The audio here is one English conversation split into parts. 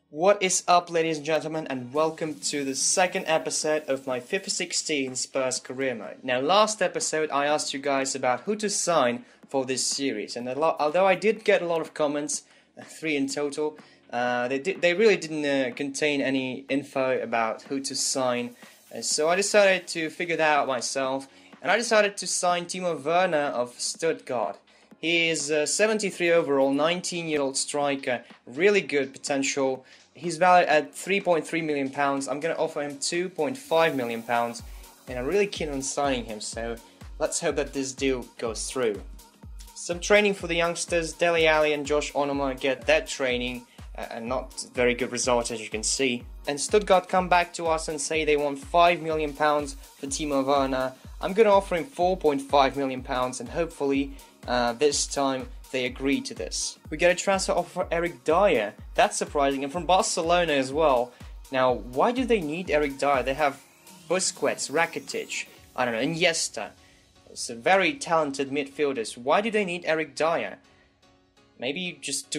What is up, ladies and gentlemen, and welcome to the second episode of my FIFA 16 Spurs career mode. Now, last episode I asked you guys about who to sign for this series, and although I did get a lot of comments, 3 in total, they really didn't contain any info about who to sign, so I decided to figure that out myself, and I decided to sign Timo Werner of Stuttgart. He is 73 overall, 19-year-old striker, really good potential. He's valued at £3.3 million. I'm going to offer him £2.5 million, and I'm really keen on signing him, so let's hope that this deal goes through. Some training for the youngsters. Dele Alli and Josh Onomah get that training, and not very good results as you can see. And Stuttgart come back to us and say they want £5 million for Timo Werner. I'm going to offer him £4.5 million, and hopefully this time they agree to this. We get a transfer offer for Eric Dyer. That's surprising, and from Barcelona as well. Now, why do they need Eric Dyer? They have Busquets, Rakitic, I don't know, Iniesta. It's a very talented midfielders. Why do they need Eric Dyer? Maybe just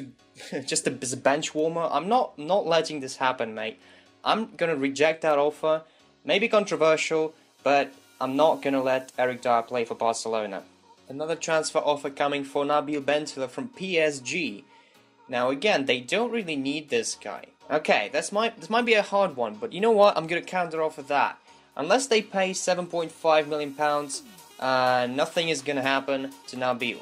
as a bench warmer? I'm not letting this happen, mate. I'm gonna reject that offer. Maybe controversial, but I'm not gonna let Eric Dyer play for Barcelona. Another transfer offer coming for Nabil Bentaleb from PSG. Now again, they don't really need this guy. Okay, this might be a hard one, but you know what? I'm gonna counter offer that. Unless they pay £7.5 million, nothing is gonna happen to Nabil.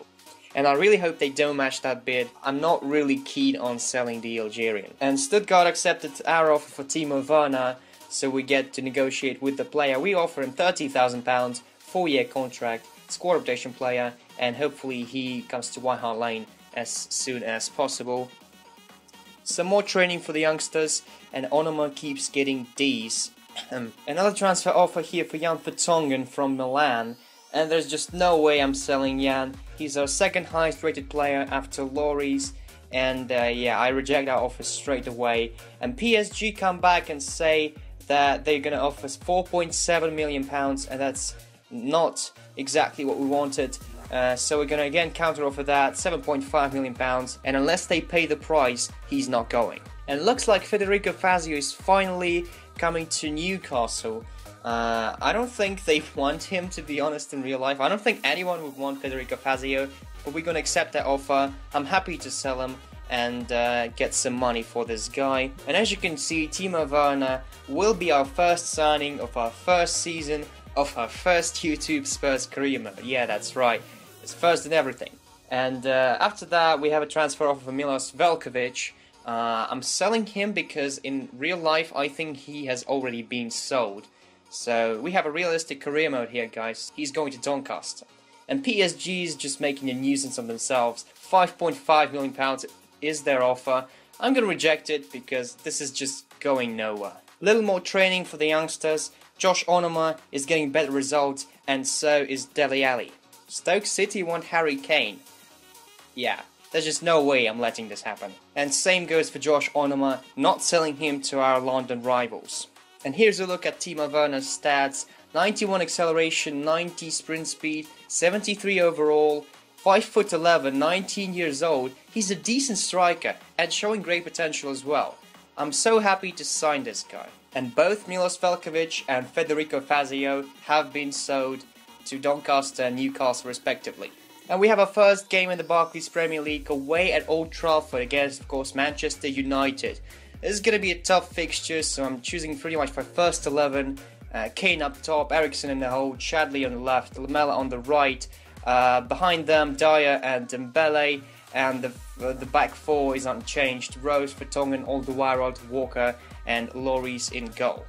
And I really hope they don't match that bid. I'm not really keen on selling the Algerian. And Stuttgart accepted our offer for Timo Werner, so we get to negotiate with the player. We offer him £30,000, 4-year contract, squad rotation player, and hopefully he comes to White Hart Lane as soon as possible. Some more training for the youngsters, and Onomah keeps getting D's. Another transfer offer here for Jan Vertonghen from Milan, and there's just no way I'm selling Jan. He's our second highest rated player after Lloris, and yeah, I reject that offer straight away. And PSG come back and say that they're gonna offer us £4.7 million, and that's not exactly what we wanted, so we're gonna again counter offer that, £7.5 million, and unless they pay the price, he's not going. And it looks like Federico Fazio is finally coming to Newcastle. I don't think they want him, to be honest, in real life. I don't think anyone would want Federico Fazio, but we're gonna accept that offer. I'm happy to sell him and get some money for this guy. And as you can see, Timo Werner will be our first signing of our first season of our first YouTube Spurs career mode. Yeah, that's right. It's first in everything. And after that, we have a transfer offer for Milos Velkovic. I'm selling him because in real life, I think he has already been sold. So we have a realistic career mode here, guys. He's going to Doncaster. And PSG is just making a nuisance of themselves. £5.5 million is their offer. I'm going to reject it because this is just going nowhere. Little more training for the youngsters. Josh Onomah is getting better results, and so is Dele Alli. Stoke City want Harry Kane. Yeah, there's just no way I'm letting this happen. And same goes for Josh Onomah, not selling him to our London rivals. And here's a look at Timo Werner's stats. 91 acceleration, 90 sprint speed, 73 overall, 5'11", 19 years old. He's a decent striker and showing great potential as well. I'm so happy to sign this guy. And both Milos Velkovic and Federico Fazio have been sold to Doncaster and Newcastle respectively. And we have our first game in the Barclays Premier League away at Old Trafford against, of course, Manchester United. This is going to be a tough fixture, so I'm choosing pretty much my first 11. Kane up top, Eriksen in the hole, Chadli on the left, Lamela on the right. Behind them, Dyer and Dembele. And the back four is unchanged. Rose, Vertonghen, Alderweireld, Walker, and Lloris in goal.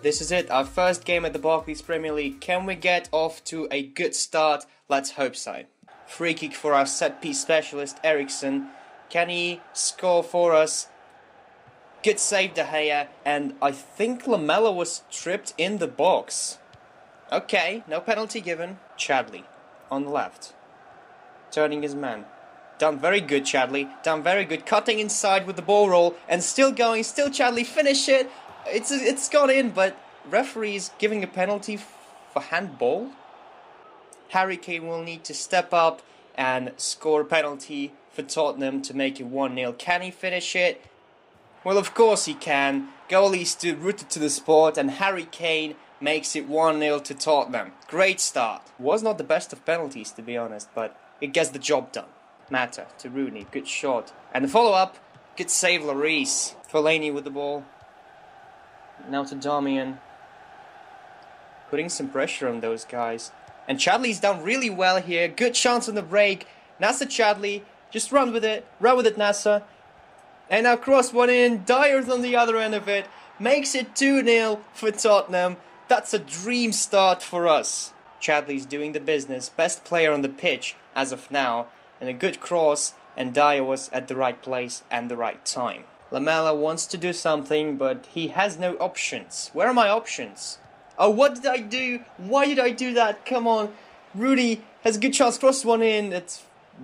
This is it, our first game at the Barclays Premier League. Can we get off to a good start? Let's hope so. Free kick for our set-piece specialist, Eriksen. Can he score for us? Good save, De Gea, and I think Lamela was tripped in the box. Okay, no penalty given. Chadli on the left, turning his man. Done very good, Chadli. Done very good. Cutting inside with the ball roll and still going. Still Chadli. Finish it. It's gone in, but referee is giving a penalty for handball. Harry Kane will need to step up and score a penalty for Tottenham to make it 1-0. Can he finish it? Well, of course he can. Goalie stood rooted to the spot, and Harry Kane makes it 1-0 to Tottenham. Great start. Was not the best of penalties, to be honest, but it gets the job done. Mata to Rooney, good shot. And the follow-up, good save Lloris. Fellaini with the ball. Now to Damian. Putting some pressure on those guys. And Chadley's done really well here. Good chance on the break. Nasser Chadley, just run with it. Run with it, Nasser. And now cross one in. Dyer's on the other end of it. Makes it 2-0 for Tottenham. That's a dream start for us. Chadley's doing the business. Best player on the pitch as of now. And a good cross. And Dyer was at the right place and the right time. Lamela wants to do something, but he has no options. Where are my options? Oh, what did I do? Why did I do that? Come on. Rudy has a good chance. Cross one in.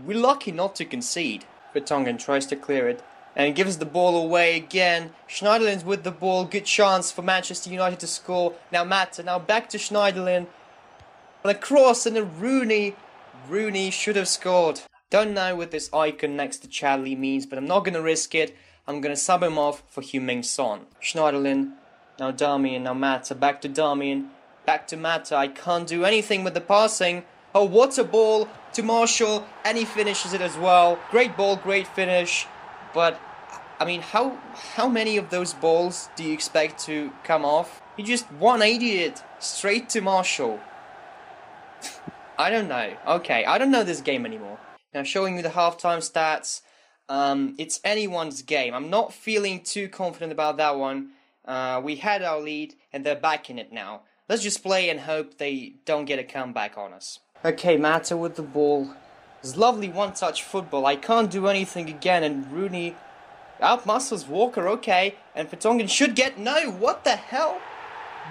We're lucky not to concede. Vertonghen tries to clear it. And gives the ball away again. Schneiderlin's with the ball. Good chance for Manchester United to score. Now Mata. Now back to Schneiderlin. And a cross and a Rooney. Rooney should have scored. Don't know what this icon next to Chadley means, but I'm not going to risk it. I'm going to sub him off for Heung-min Son. Schneiderlin. Now Damian. Now Mata. Back to Damian. Back to Mata. I can't do anything with the passing. Oh, what a ball to Marshall. And he finishes it as well. Great ball. Great finish. But, I mean, how many of those balls do you expect to come off? He just 180'd it straight to Marshall. I don't know. Okay, I don't know this game anymore. Now, showing you the halftime stats. It's anyone's game. I'm not feeling too confident about that one. We had our lead, and they're back in it now. Let's just play and hope they don't get a comeback on us. Okay, Mata with the ball. It's lovely one-touch football. I can't do anything again, and Rooney outmuscles Walker, okay. And Vertonghen should get... No, what the hell?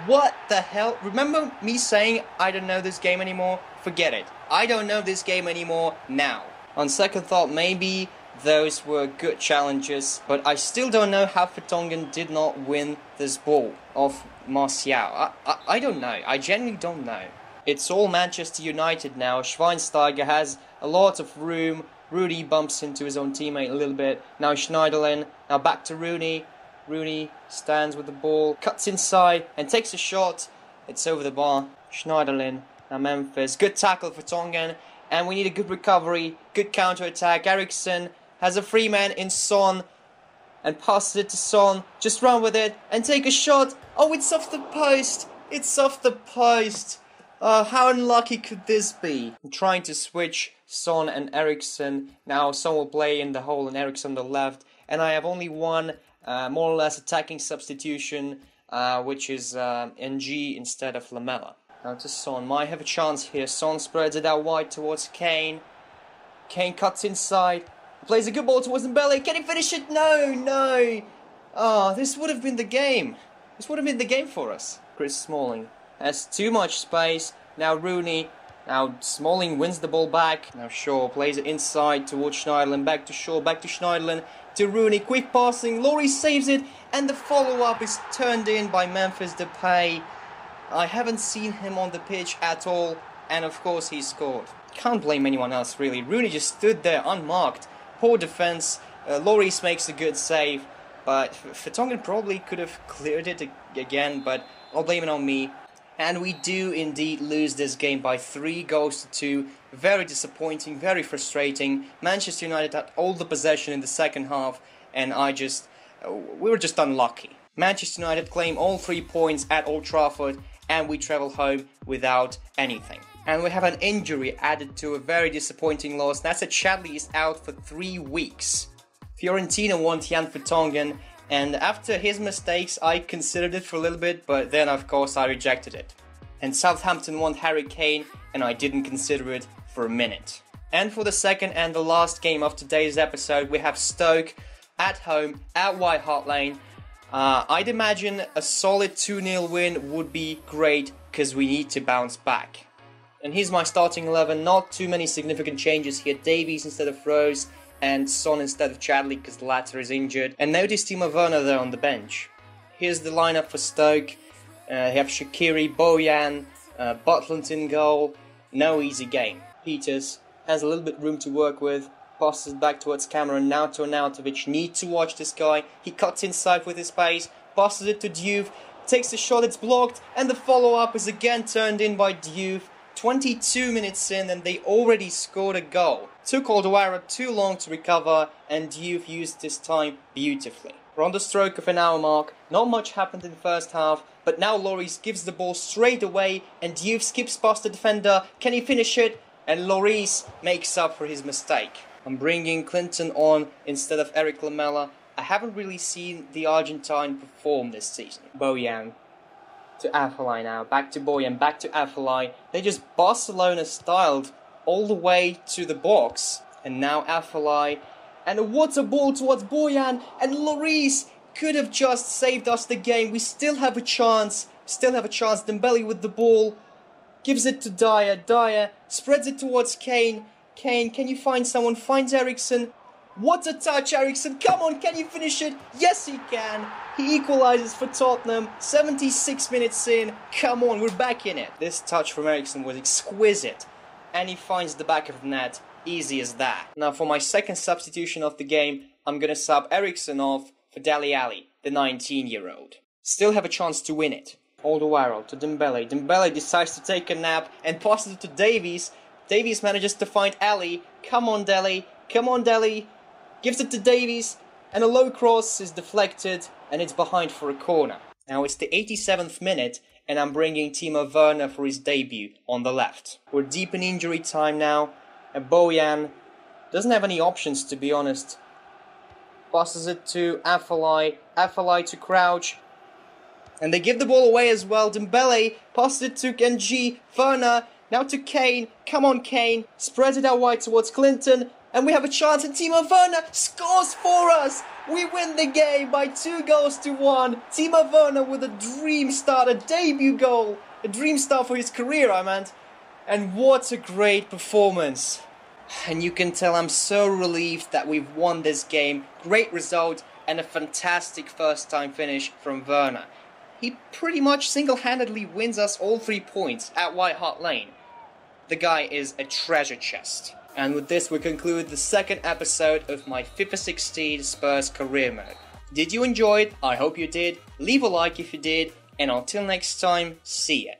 What the hell? Remember me saying I don't know this game anymore? Forget it. I don't know this game anymore now. On second thought, maybe those were good challenges, but I still don't know how Vertonghen did not win this ball off Martial. I don't know. I genuinely don't know. It's all Manchester United now. Schweinsteiger has a lot of room. Rooney bumps into his own teammate a little bit. Now Schneiderlin. Now back to Rooney. Rooney stands with the ball. Cuts inside and takes a shot. It's over the bar. Schneiderlin. Now Memphis. Good tackle for Tongan. And we need a good recovery. Good counter-attack. Eriksen has a free man in Son. And passes it to Son. Just run with it. And take a shot. Oh, it's off the post. It's off the post. How unlucky could this be? I'm trying to switch Son and Eriksen. Now Son will play in the hole and Eriksen on the left. And I have only one more or less attacking substitution, which is NG instead of Lamela. Now to Son. Might have a chance here. Son spreads it out wide towards Kane. Kane cuts inside. Plays a good ball towards Mbele. Can he finish it? No, no. Oh, this would have been the game. This would have been the game for us. Chris Smalling has too much space. Now Rooney. Now Smalling wins the ball back. Now Shaw plays it inside towards Schneiderlin. Back to Shaw. Back to Schneiderlin. To Rooney. Quick passing. Lloris saves it. And the follow-up is turned in by Memphis Depay. I haven't seen him on the pitch at all. And of course he scored. Can't blame anyone else really. Rooney just stood there unmarked. Poor defense. Lloris makes a good save. But Vertonghen probably could have cleared it again. But I'll blame it on me. And we do indeed lose this game by 3-2. Very disappointing, very frustrating. Manchester United had all the possession in the second half, and we were just unlucky. Manchester United claim all 3 points at Old Trafford, and we travel home without anything. And we have an injury added to a very disappointing loss. Nasser Chadley is out for 3 weeks. Fiorentina want Jan Vertonghen. And after his mistakes, I considered it for a little bit, but then of course I rejected it. And Southampton want Harry Kane, and I didn't consider it for a minute. And for the second and the last game of today's episode, we have Stoke at home at White Hart Lane. I'd imagine a solid 2-0 win would be great, because we need to bounce back. And here's my starting 11, not too many significant changes here. Davies instead of Rose, and Son instead of Chadley because the latter is injured. And notice Timo Werner there on the bench. Here's the lineup for Stoke. You have Shaqiri, Bojan, Butland in goal. No easy game. Peters has a little bit room to work with. Passes it back towards Cameron, now to Arnautovic. Need to watch this guy. He cuts inside with his pace. Passes it to Diouf. Takes a shot, it's blocked. And the follow-up is again turned in by Diouf. 22 minutes in and they already scored a goal. Took Alderweireld too long to recover and Diouf used this time beautifully. We're on the stroke of an hour mark. Not much happened in the first half, but now Lloris gives the ball straight away and Diouf skips past the defender. Can he finish it? And Lloris makes up for his mistake. I'm bringing Clinton on instead of Eric Lamela. I haven't really seen the Argentine perform this season. Bojan to Afellay now. Back to Bojan, back to Afellay. They just Barcelona-styled all the way to the box. And now Afellay. And what a ball towards Bojan. And Lloris could have just saved us the game. We still have a chance. Dembele with the ball. Gives it to Dyer. Dyer spreads it towards Kane. Kane, can you find someone? Finds Eriksen. What a touch, Eriksen. Come on, can you finish it? Yes, he can. He equalises for Tottenham. 76 minutes in. Come on, we're back in it. This touch from Eriksen was exquisite. And he finds the back of the net. Easy as that. Now, for my second substitution of the game, I'm going to sub Eriksen off for Dele Alli, the 19-year-old. Still have a chance to win it. Alderweireld to Dembele. Dembele decides to take a nap and passes it to Davies. Davies manages to find Ali. Come on, Dele. Come on, Dele. Gives it to Davies. And a low cross is deflected. And it's behind for a corner. Now it's the 87th minute. And I'm bringing Timo Werner for his debut on the left. We're deep in injury time now. And Bojan doesn't have any options, to be honest. Passes it to Afellay. Afellay to Crouch. And they give the ball away as well. Dembele passes it to Genji. Werner. Now to Kane. Come on, Kane. Spreads it out wide towards Clinton. And we have a chance. And Timo Werner scores for us. We win the game by 2-1. Timo Werner with a dream start. A debut goal. A dream start for his career, I meant. And what a great performance. And you can tell I'm so relieved that we've won this game. Great result. And a fantastic first-time finish from Werner. He pretty much single-handedly wins us all 3 points at White Hart Lane. The guy is a treasure chest. And with this we conclude the second episode of my FIFA 16 Spurs career mode. Did you enjoy it? I hope you did. Leave a like if you did. And until next time, see ya.